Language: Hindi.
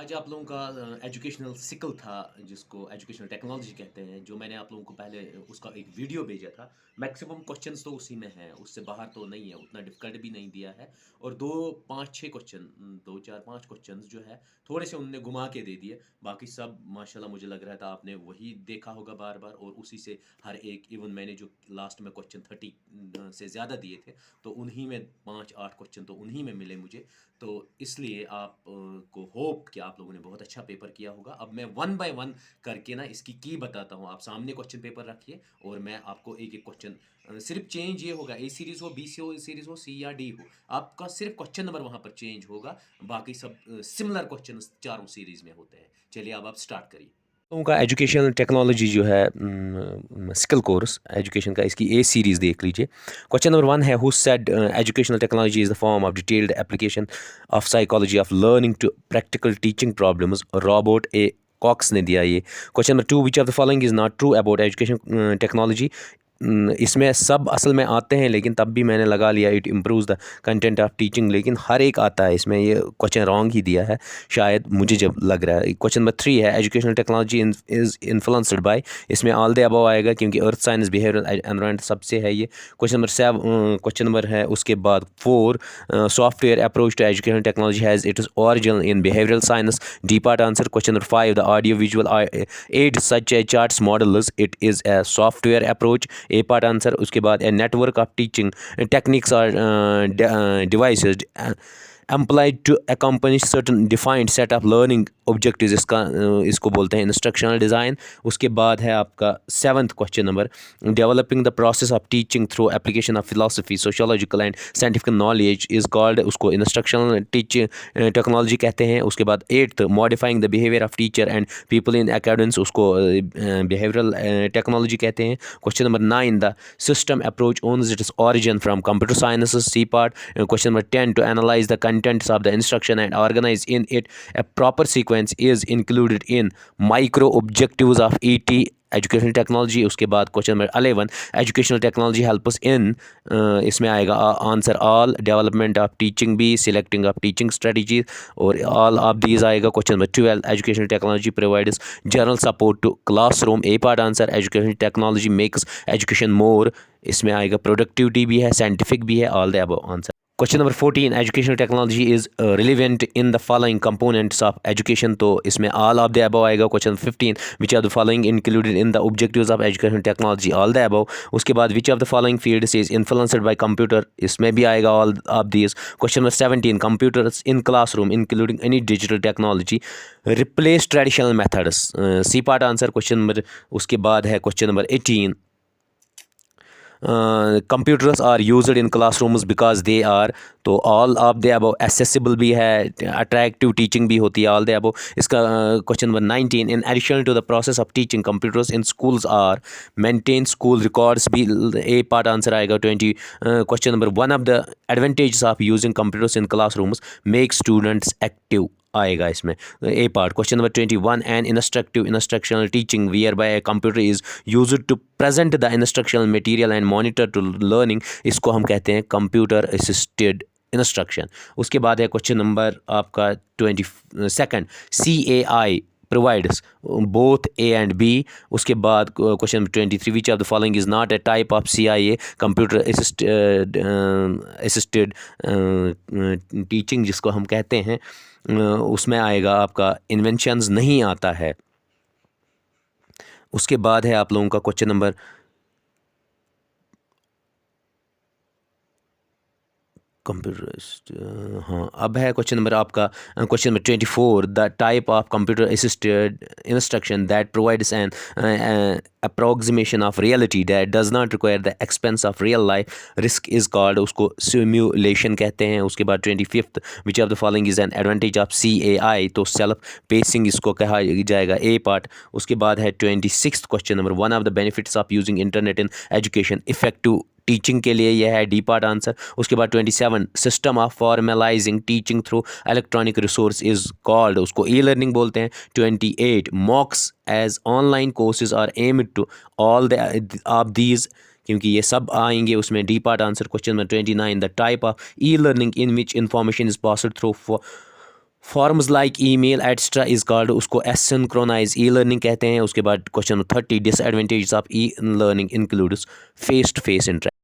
आज आप लोगों का एजुकेशनल सिकल था जिसको एजुकेशनल टेक्नोलॉजी कहते हैं, जो मैंने आप लोगों को पहले उसका एक वीडियो भेजा था। मैक्सिमम क्वेश्चंस तो उसी में हैं, उससे बाहर तो नहीं है, उतना डिफिकल्ट भी नहीं दिया है। और 2 5 6 क्वेश्चन, 2 4 5 क्वेश्चंस जो है थोड़े से उनने घुमा के दे दिए। बाकी सब माशाल्लाह मुझे लग रहा था आपने वही देखा होगा बार बार, और उसी से हर एक, इवन मैंने जो लास्ट में क्वेश्चन 30 से ज़्यादा दिए थे, तो उन्हीं में 5 8 क्वेश्चन तो उन्हीं में मिले मुझे। तो इसलिए आप को होप कि आप लोगों ने बहुत अच्छा पेपर किया होगा। अब मैं वन बाय वन करके ना इसकी की बताता हूँ। आप सामने क्वेश्चन पेपर रखिए और मैं आपको एक एक क्वेश्चन, सिर्फ चेंज ये होगा, ए सीरीज़ हो, बी सीरीज़ हो, सी या डी हो, आपका सिर्फ क्वेश्चन नंबर वहाँ पर चेंज होगा। बाकी सब सिमिलर क्वेश्चन चारों सीरीज़ में होते हैं। चलिए अब आप स्टार्ट करिए। लोगों का एजुकेशन टेक्नोलॉजी जो है, स्किल कोर्स एजुकेशन का, इसकी ए सीरीज़ देख लीजिए। क्वेश्चन नंबर 1 है, who said educational technology is the form of detailed application of psychology of learning to practical teaching problems. Robert A Cox ने दिया ये। Question number 2, which of the following is not true about education technology. इसमें सब असल में आते हैं, लेकिन तब भी मैंने लगा लिया it improves the content of teaching, लेकिन हर एक आता है इसमें। ये क्वेश्चन रॉन्ग ही दिया है शायद, मुझे जब लग रहा है। क्वेश्चन नंबर 3 है, educational technology is influenced by. इसमें ऑल द अबव आएगा, क्योंकि अर्थ साइंस बिहेवियर एनवायरनमेंट सबसे है ये। क्वेश्चन नंबर है उसके बाद 4, software approach to educational technology has it is origin in behavioural science. D part answer. Question number 5, the audio visual aid such a charts models, it is a software approach. A part answer. उसके बाद a network of teaching techniques or devices employed to accomplish certain defined set of learning objectives, इसको बोलते हैं इंस्ट्रक्शनल डिज़ाइन। उसके बाद है आपका 7th question number, developing the process of teaching through application of philosophy sociological and scientific knowledge is called, उसको इंस्ट्रक्शनल टीचिंग टेक्नोलॉजी कहते हैं। उसके बाद 8th, modifying the behaviour of teacher and people in academics, उसको बिहेवियरल टेक्नोलॉजी कहते हैं। Question number 9, the system approach owns its origin from computer sciences, C part. Question number 10, to analyze the contents of the instruction and organize in it a proper sequence is included in micro objectives of ET educational technology. उसके बाद question number 11, educational technology help us in, इसमें आएगा answer all, development of teaching B, selecting of teaching strategies, और ऑल ऑफ दीज आएगा। Question number 12, educational technology provides general support to classroom. A part answer. Educational technology makes education more, इसमें आएगा प्रोडक्टिविटी भी है, साइंटिफिक भी है, all the above answer. Question number 14, educational technology is relevant in the following components of education, तो इसमें ऑल ऑफ द अबव आएगा। Question 15, which of the following included in the objectives of educational technology, all the above. उसके बाद which of the following fields is influenced by computer, इसमें भी आएगा all of these. Question number 17, computers in classroom including any digital technology replace traditional methods, C part answer. Question number, उसके बाद है question number 18, computers are used in classrooms because they are, तो all of the above. Accessible भी है, अट्रैक्टिव टीचिंग भी होती है, ऑल द अबव। इसका question number 19, in addition to the process of teaching computers in schools are maintain school records भी, ए पार्ट आंसर आएगा 20। Question number 1, of the advantages of using computers in classrooms make students active आएगा इसमें, A part. Question number 21, N instructional teaching where by a computer is used to present the instructional material and monitor to learning, इसको हम कहते हैं कंप्यूटर असिस्टेड इंस्ट्रक्शन। उसके बाद है क्वेश्चन नंबर आपका 22, CAI provides both A and B। उसके बाद question number 23, which of the following is not a type of CIA, computer assisted teaching जिसको हम कहते हैं, उसमें आएगा आपका इन्वेंशंस नहीं आता है। उसके बाद है आप लोगों का क्वेश्चन नंबर कंप्यूटर, हाँ अब है क्वेश्चन नंबर आपका question number 24, the type of computer assisted instruction that provides N approximation of reality that does not require the expense of real life risk is called, उसको सिमुलेशन कहते हैं। उसके बाद 25th, which of the following is an advantage of CAI, तो सेल्फ पेसिंग इसको कहा जाएगा, ए पार्ट। उसके बाद है 26th question number, one of the benefits of using internet in education effective teaching के लिए यह है, डी पार्ट आंसर। उसके बाद 27, system of formalizing teaching through electronic resource is called, उसको ई लर्निंग बोलते हैं। 28, MOOCs as online courses are aimed to all the of these, क्योंकि ये सब आएंगे उसमें, D part answer. Question number 29, the type of e learning in which information is passed through forms like email et cetera is called, उसको एसिंक्रोनाइज ई लर्निंग कहते हैं। उसके बाद question 30 disadvantages of e learning includes face to face interaction.